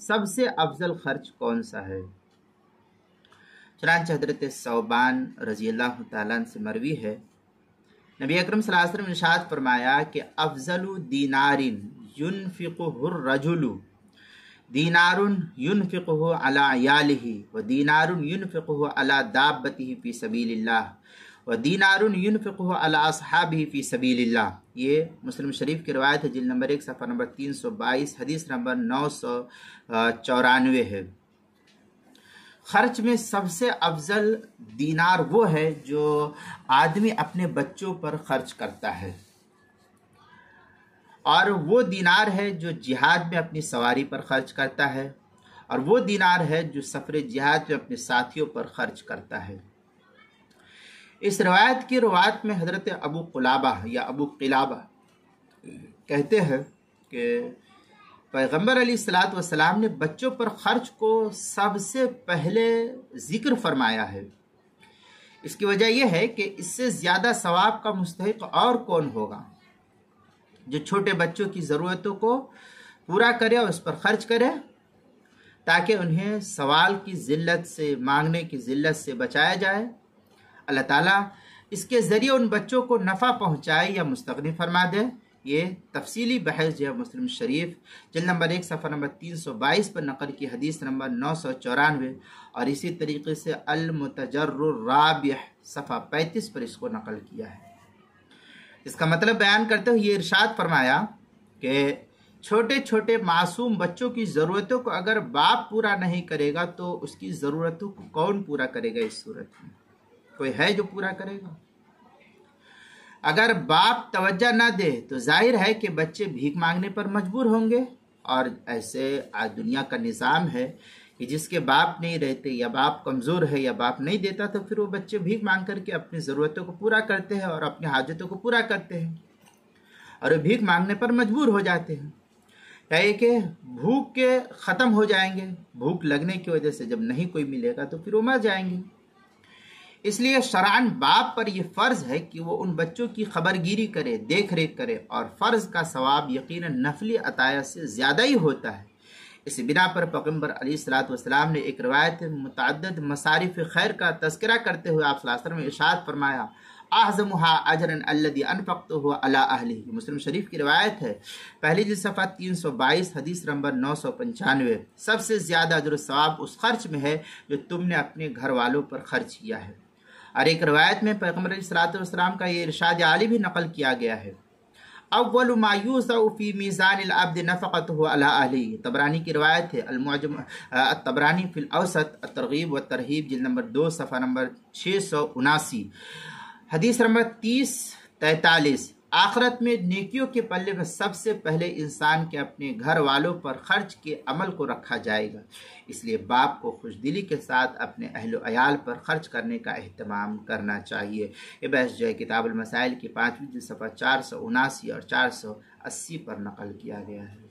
سب سے افضل خرچ کون سا ہے؟ چنانچہ حضرت ثوبان رضی اللہ تعالیٰ عنہ سے مروی ہے، نبی اکرم صلی اللہ علیہ وسلم نے ارشاد فرمایا کہ افضل دینار ينفقه الرجل دینار ينفقه على عیاله ودینار ينفقه على دابته فی سبیل اللہ ودینار ينفقه على اصحابه فی سبیل اللہ۔ یہ مسلم شریف کی روایت ہے، جلد نمبر 1 صفحہ نمبر 322، حدیث نمبر 994 ہے۔ خرچ میں سب سے افضل دینار وہ ہے جو آدمی اپنے بچوں پر خرچ کرتا ہے، اور وہ دینار ہے جو جہاد میں اپنی سواری پر خرچ کرتا ہے، اور وہ دینار ہے جو سفر جہاد میں اپنے ساتھیوں پر خرچ کرتا ہے۔ اس روایت کی روایت میں حضرت ابو قلابہ یا ابو قلابہ کہتے ہیں کہ پیغمبر علیہ الصلوۃ والسلام نے بچوں پر خرچ کو سب سے پہلے ذکر فرمایا ہے۔ اس کی وجہ یہ ہے کہ اس سے زیادہ ثواب کا مستحق اور کون ہوگا جو چھوٹے بچوں کی ضرورتوں کو پورا کرے اور اس پر خرچ کرے، تاکہ انہیں سوال کی ذلت سے، مانگنے کی ذلت سے بچایا جائے۔ اللہ تعالیٰ اس کے ذریعے ان بچوں کو نفع پہنچائے یا مستغنی فرما دے۔ یہ تفصیلی بحث جو ہے مسلم شریف جلد نمبر 1 صفحہ نمبر 322 پر نقل کی حدیث نمبر 994، اور اسی طریقے سے المتجر الرابح صفحہ 35 پر اس کو نقل کیا ہے۔ اس کا مطلب بیان کرتے ہوئے یہ ارشاد فرمایا کہ چھوٹے چھوٹے معصوم بچوں کی ضرورتوں کو اگر باپ پورا نہیں کرے گا تو اس کی ضرورتوں کو کون پورا کرے گا؟ اس صورت میں کوئی ہے جو پورا کرے گا؟ اگر باپ توجہ نہ دے تو ظاہر ہے کہ بچے بھیک مانگنے پر مجبور ہوں گے، اور ایسے آج دنیا کا نظام ہے کہ جس کے باپ نہیں رہتے یا باپ کمزور ہے یا باپ نہیں دیتا تو پھر وہ بچے بھیک مانگ کر کے اپنی ضرورتوں کو پورا کرتے ہیں اور اپنی حاجتوں کو پورا کرتے ہیں، اور وہ بھیک مانگنے پر مجبور ہو جاتے ہیں۔ کہے کہ بھوک کے ختم ہو جائیں گے، بھوک لگنے کی وجہ سے جب نہیں کوئی ملے گا تو پھر وہ مر جائیں گے۔ اس لیے شرعاً باپ پر یہ فرض ہے کہ وہ ان بچوں کی خبرگیری کرے، دیکھ ریکھ کرے، اور فرض کا ثواب یقیناً نفلی عطایا سے زیادہ ہی ہوتا ہے۔ اس بنا پر پیغمبر علیہ الصلوۃ والسلام نے ایک روایت متعدد مصارف خیر کا تذکرہ کرتے ہوئے آپ صلی اللہ علیہ وسلم نے ارشاد فرمایا اعظمها اجرا الذي انفقته على اهله۔ مسلم شریف کی روایت ہے، پہلی جلد صفحہ 322، حدیث نمبر 995۔ سب سے زیادہ اجر و ثواب اس خرچ میں ہے جو تم نے اپنے گھر والوں پر خرچ کیا ہے۔ اور ایک روایت میں پیغمبر علیہ الصلوۃ والسلام کا یہ ارشاد عالی بھی نقل کیا گیا ہے، اول ما یوضع فی میزان العبد نفقته علی اہلہ۔ طبرانی کی روایت ہے، المعجم الطبرانی فی الاوسط الترغیب والترہیب جلد نمبر 2 صفحہ نمبر 679، حدیث نمبر 3043۔ آخرت میں نیکیوں کے پلے میں سب سے پہلے انسان کے اپنے گھر والوں پر خرچ کے عمل کو رکھا جائے گا، اس لیے باپ کو خوش دلی کے ساتھ اپنے اہل و عیال پر خرچ کرنے کا اہتمام کرنا چاہیے۔ یہ بحث جو ہے کتاب المسائل کی 5ویں جلد صفحہ 479 اور 480 پر نقل کیا گیا ہے۔